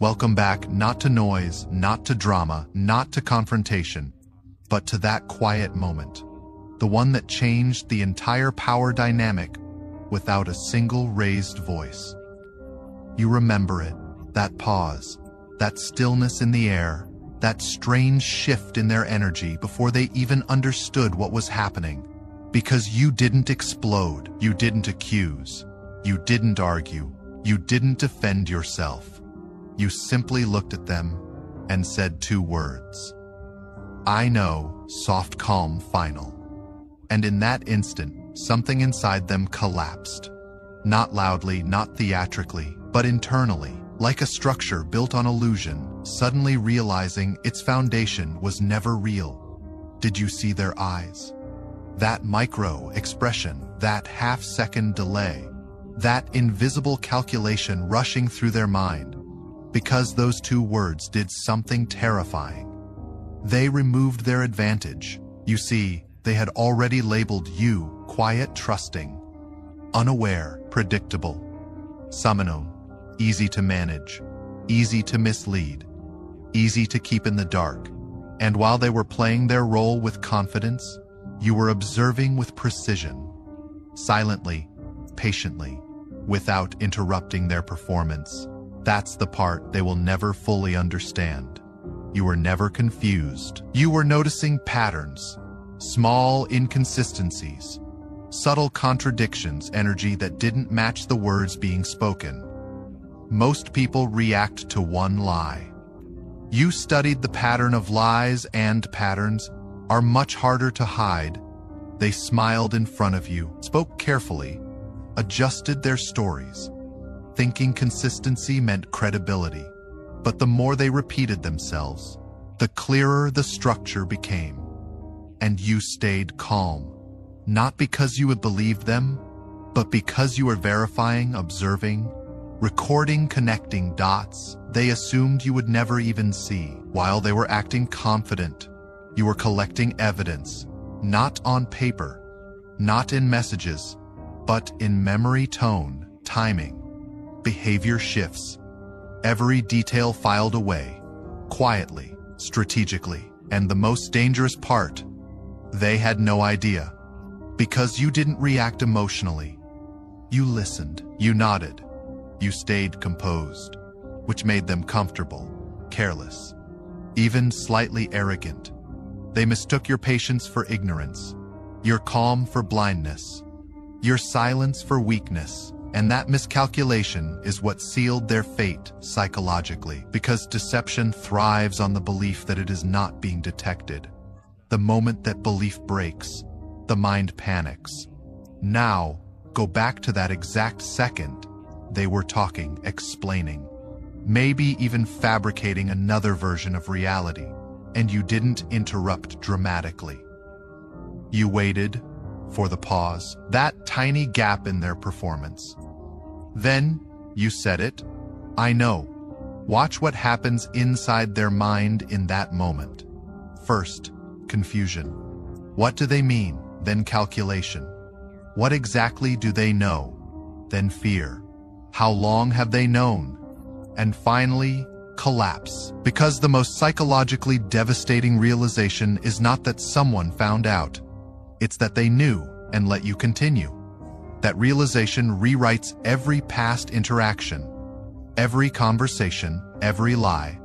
Welcome back, not to noise, not to drama, not to confrontation, but to that quiet moment. The one that changed the entire power dynamic without a single raised voice. You remember it, that pause, that stillness in the air, that strange shift in their energy before they even understood what was happening. Because you didn't explode, you didn't accuse, you didn't argue, you didn't defend yourself. You simply looked at them and said 2 words. I know, soft, calm, final. And in that instant, something inside them collapsed. Not loudly, not theatrically, but internally, like a structure built on illusion, suddenly realizing its foundation was never real. Did you see their eyes? That micro expression, that half-second delay, that invisible calculation rushing through their mind, because those 2 words did something terrifying. They removed their advantage. You see, they had already labeled you quiet, trusting, unaware, predictable, summon, easy to manage, easy to mislead, easy to keep in the dark. And while they were playing their role with confidence, you were observing with precision, silently, patiently, without interrupting their performance. That's the part they will never fully understand. You were never confused. You were noticing patterns, small inconsistencies, subtle contradictions, energy that didn't match the words being spoken. Most people react to one lie. You studied the pattern of lies, and patterns are much harder to hide. They smiled in front of you, spoke carefully, adjusted their stories, thinking consistency meant credibility. But the more they repeated themselves, the clearer the structure became. And you stayed calm, not because you had believed them, but because you were verifying, observing, recording, connecting dots they assumed you would never even see. While they were acting confident, you were collecting evidence, not on paper, not in messages, but in memory, tone, timing, behavior shifts, every detail filed away, quietly, strategically. And the most dangerous part, they had no idea. Because you didn't react emotionally. You listened, you nodded, you stayed composed, which made them comfortable, careless, even slightly arrogant. They mistook your patience for ignorance, your calm for blindness, your silence for weakness. And that miscalculation is what sealed their fate psychologically, because deception thrives on the belief that it is not being detected. The moment that belief breaks, the mind panics. Now, go back to that exact second. They were talking, explaining, maybe even fabricating another version of reality, and you didn't interrupt dramatically. You waited for the pause, that tiny gap in their performance. Then, you said it, I know. Watch what happens inside their mind in that moment. First, confusion. What do they mean? Then calculation. What exactly do they know? Then fear. How long have they known? And finally, collapse. Because the most psychologically devastating realization is not that someone found out. It's that they knew and let you continue. That realization rewrites every past interaction, every conversation, every lie,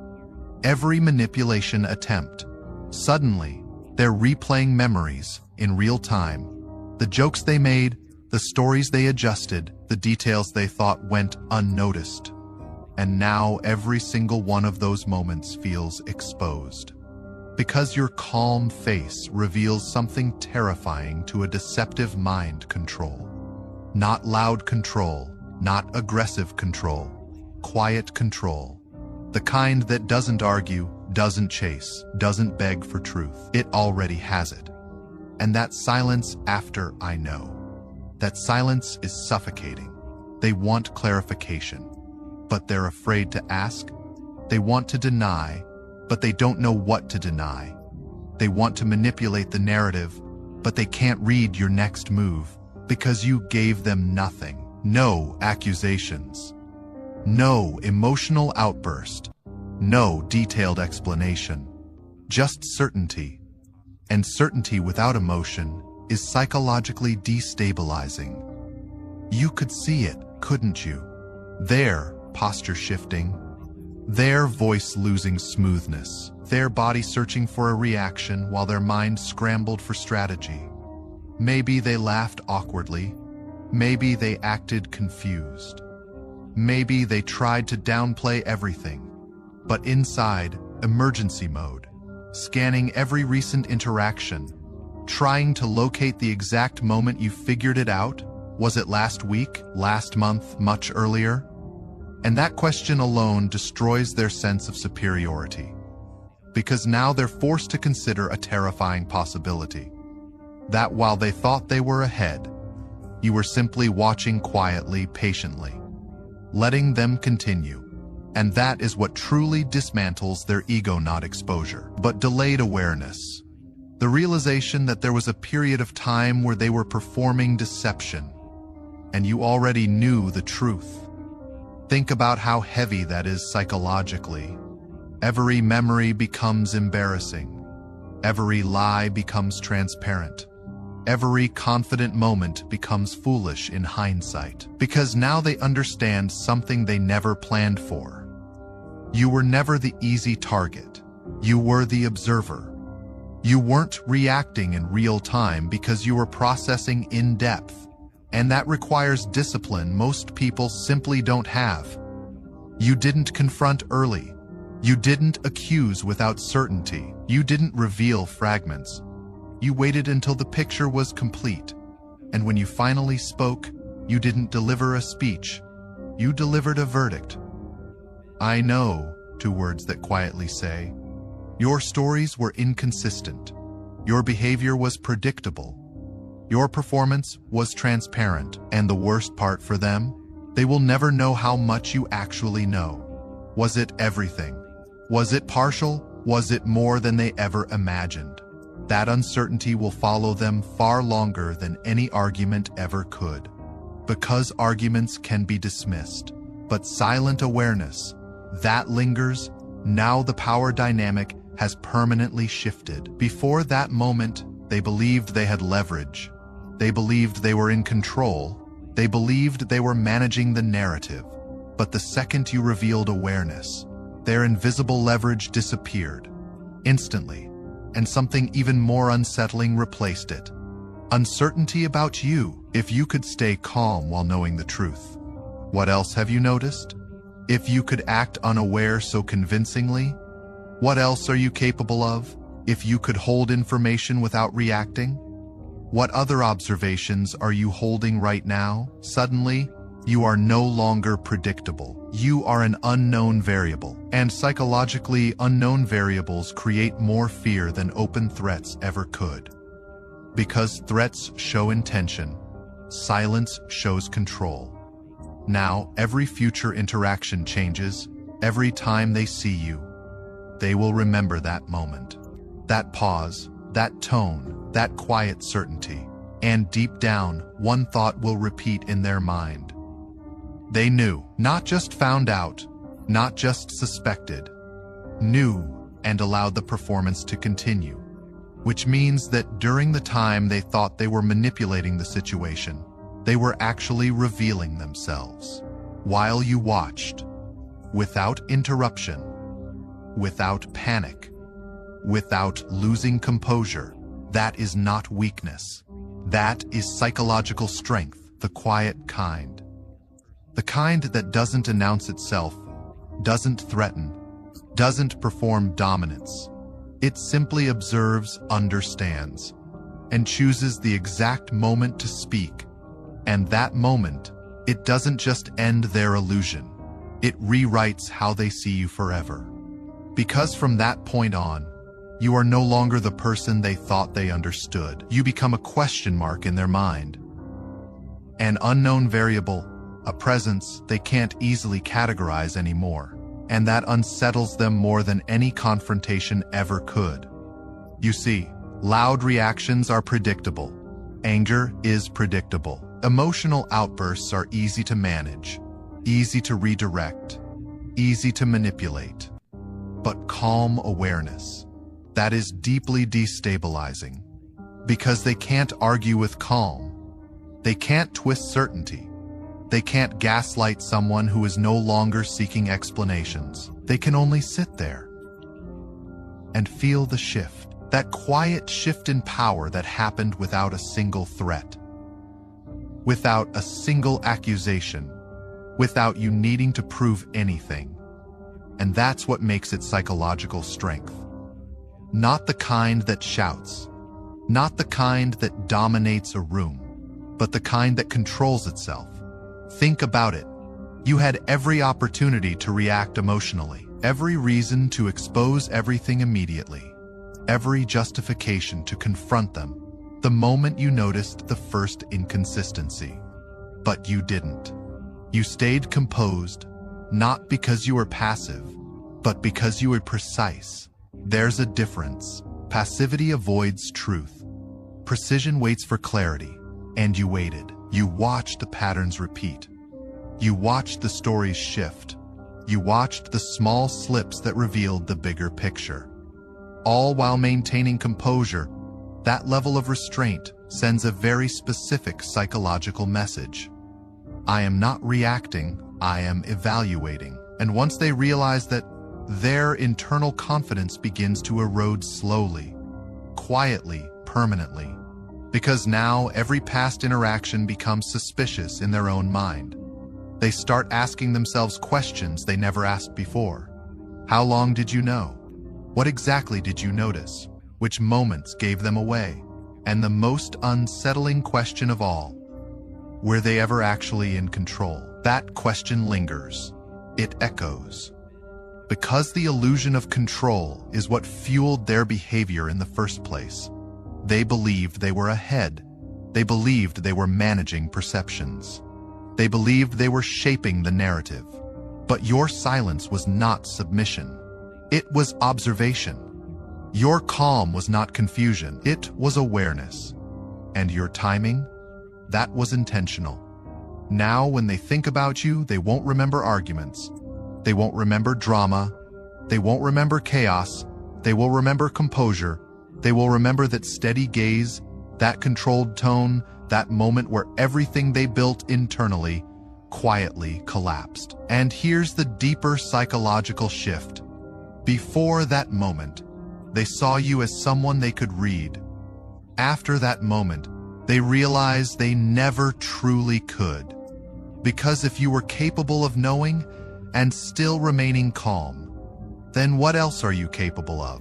every manipulation attempt. Suddenly, they're replaying memories in real time. The jokes they made, the stories they adjusted, the details they thought went unnoticed. And now every single one of those moments feels exposed. Because your calm face reveals something terrifying to a deceptive mind control. Not loud control, not aggressive control, quiet control. The kind that doesn't argue, doesn't chase, doesn't beg for truth. It already has it. And that silence after I know. That silence is suffocating. They want clarification, but they're afraid to ask. They want to deny, but they don't know what to deny. They want to manipulate the narrative, but they can't read your next move because you gave them nothing. No accusations, No emotional outburst. No detailed explanation. Just certainty. And certainty without emotion is psychologically destabilizing. You could see it, couldn't you? Their posture shifting, their voice losing smoothness, their body searching for a reaction while their mind scrambled for strategy. Maybe they laughed awkwardly. Maybe they acted confused. Maybe they tried to downplay everything. But inside, emergency mode, scanning every recent interaction, trying to locate the exact moment you figured it out. Was it last week, last month, much earlier? And that question alone destroys their sense of superiority. Because now they're forced to consider a terrifying possibility. That while they thought they were ahead, you were simply watching quietly, patiently, letting them continue. And that is what truly dismantles their ego, not exposure, but delayed awareness. The realization that there was a period of time where they were performing deception, and you already knew the truth. Think about how heavy that is psychologically. Every memory becomes embarrassing. Every lie becomes transparent. Every confident moment becomes foolish in hindsight, because now they understand something they never planned for. You were never the easy target. You were the observer. You weren't reacting in real time because you were processing in depth, and that requires discipline most people simply don't have. You didn't confront early. You didn't accuse without certainty. You didn't reveal fragments. You waited until the picture was complete, and when you finally spoke, you didn't deliver a speech. You delivered a verdict. I know, 2 words that quietly say, your stories were inconsistent. Your behavior was predictable. Your performance was transparent, and the worst part for them, they will never know how much you actually know. Was it everything? Was it partial? Was it more than they ever imagined? That uncertainty will follow them far longer than any argument ever could. Because arguments can be dismissed, but silent awareness, that lingers. Now the power dynamic has permanently shifted. Before that moment, they believed they had leverage. They believed they were in control. They believed they were managing the narrative. But the second you revealed awareness, their invisible leverage disappeared instantly, and something even more unsettling replaced it. Uncertainty about you, if you could stay calm while knowing the truth. What else have you noticed? If you could act unaware so convincingly, what else are you capable of? If you could hold information without reacting? What other observations are you holding right now? Suddenly, you are no longer predictable. You are an unknown variable, and psychologically, unknown variables create more fear than open threats ever could. Because threats show intention, silence shows control. Now, every future interaction changes. Every time they see you, they will remember that moment, that pause, that tone, that quiet certainty. And deep down, one thought will repeat in their mind. They knew, not just found out, not just suspected, knew and allowed the performance to continue. Which means that during the time they thought they were manipulating the situation, they were actually revealing themselves. While you watched, without interruption, without panic, without losing composure, that is not weakness. That is psychological strength, the quiet kind. The kind that doesn't announce itself, doesn't threaten, doesn't perform dominance. It simply observes, understands, and chooses the exact moment to speak. And that moment, it doesn't just end their illusion. It rewrites how they see you forever. Because from that point on, you are no longer the person they thought they understood. You become a question mark in their mind. An unknown variable, a presence they can't easily categorize anymore. And that unsettles them more than any confrontation ever could. You see, loud reactions are predictable. Anger is predictable. Emotional outbursts are easy to manage. easy to redirect, easy to manipulate. But calm awareness, that is deeply destabilizing. Because they can't argue with calm. They can't twist certainty. They can't gaslight someone who is no longer seeking explanations. They can only sit there and feel the shift, that quiet shift in power that happened without a single threat, without a single accusation, without you needing to prove anything. And that's what makes it psychological strength. Not the kind that shouts, not the kind that dominates a room, but the kind that controls itself. Think about it. You had every opportunity to react emotionally, every reason to expose everything immediately, every justification to confront them the moment you noticed the first inconsistency. But you didn't. You stayed composed, not because you were passive, but because you were precise. There's a difference. Passivity avoids truth. Precision waits for clarity. And you waited. You watched the patterns repeat. You watched the stories shift. You watched the small slips that revealed the bigger picture. All while maintaining composure. That level of restraint sends a very specific psychological message. I am not reacting, I am evaluating. And once they realize that, their internal confidence begins to erode slowly, quietly, permanently. Because now every past interaction becomes suspicious in their own mind. They start asking themselves questions they never asked before. How long did you know? What exactly did you notice? Which moments gave them away? And the most unsettling question of all, were they ever actually in control? That question lingers. It echoes. Because the illusion of control is what fueled their behavior in the first place. They believed they were ahead. They believed they were managing perceptions. They believed they were shaping the narrative. But your silence was not submission. It was observation. Your calm was not confusion. It was awareness. And your timing? That was intentional. Now, when they think about you, they won't remember arguments. They won't remember drama. They won't remember chaos. They will remember composure. They will remember that steady gaze, that controlled tone, that moment where everything they built internally quietly collapsed. And here's the deeper psychological shift. Before that moment, they saw you as someone they could read. After that moment, they realized they never truly could. Because if you were capable of knowing and still remaining calm, then what else are you capable of?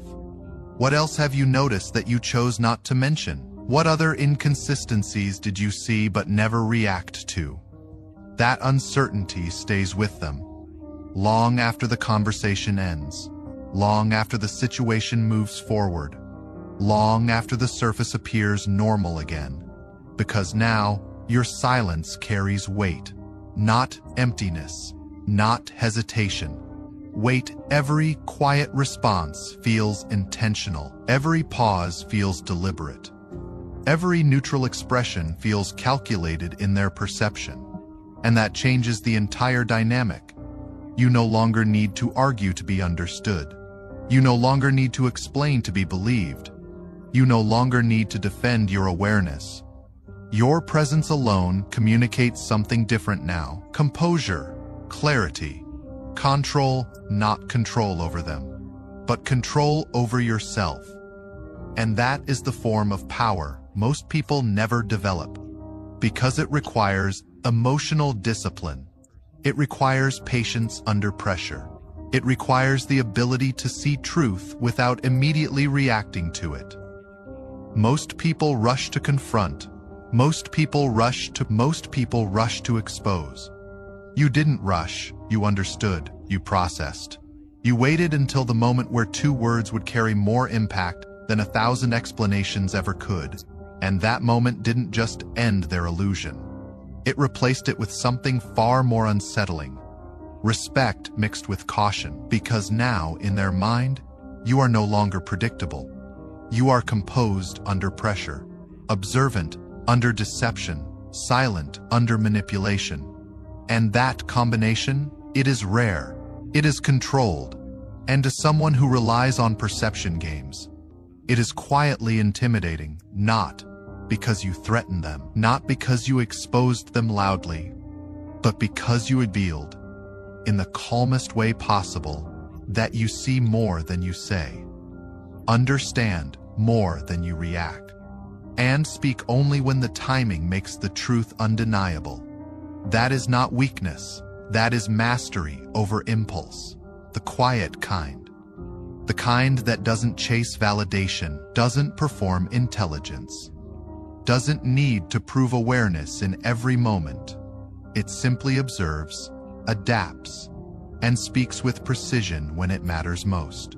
What else have you noticed that you chose not to mention? What other inconsistencies did you see but never react to? That uncertainty stays with them, long after the conversation ends, long after the situation moves forward, long after the surface appears normal again. Because now, your silence carries weight, not emptiness, not hesitation. Wait, every quiet response feels intentional. Every pause feels deliberate. Every neutral expression feels calculated in their perception. And that changes the entire dynamic. You no longer need to argue to be understood. You no longer need to explain to be believed. You no longer need to defend your awareness. Your presence alone communicates something different now. Composure, clarity, control, not control over them, but control over yourself. And that is the form of power most people never develop, because it requires emotional discipline. It requires patience under pressure. It requires the ability to see truth without immediately reacting to it. Most people rush to confront. Most people rush to expose. You didn't rush, you understood, you processed. You waited until the moment where 2 words would carry more impact than 1,000 explanations ever could. And that moment didn't just end their illusion. It replaced it with something far more unsettling. Respect mixed with caution, because now, in their mind, you are no longer predictable. You are composed under pressure, observant under deception, silent under manipulation. And that combination, it is rare, it is controlled, and to someone who relies on perception games, it is quietly intimidating, not because you threaten them, not because you exposed them loudly, but because you revealed, in the calmest way possible, that you see more than you say, understand more than you react, and speak only when the timing makes the truth undeniable. That is not weakness, that is mastery over impulse, the quiet kind. The kind that doesn't chase validation, doesn't perform intelligence, doesn't need to prove awareness in every moment. It simply observes, adapts, and speaks with precision when it matters most.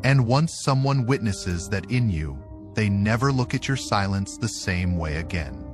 And once someone witnesses that in you, they never look at your silence the same way again.